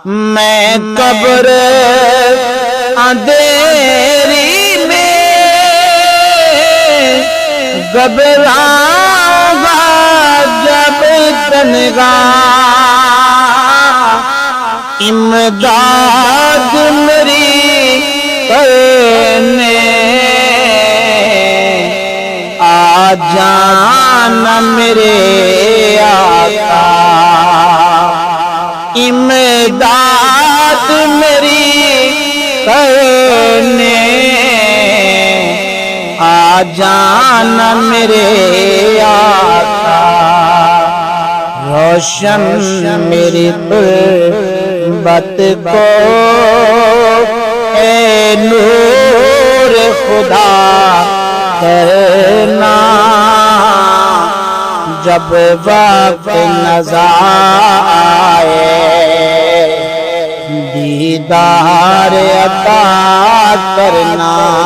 میں قبر اندھیری میں گھبراؤں گا جب تنہا، امداد میری کرنے آ جانا میرے آقا، امداد میری کرنے آ جانا میرے آقا، روشن میری تربت کو اے نور خدا کرنا، جب وقت نظر آئے دیدار عطا کرنا۔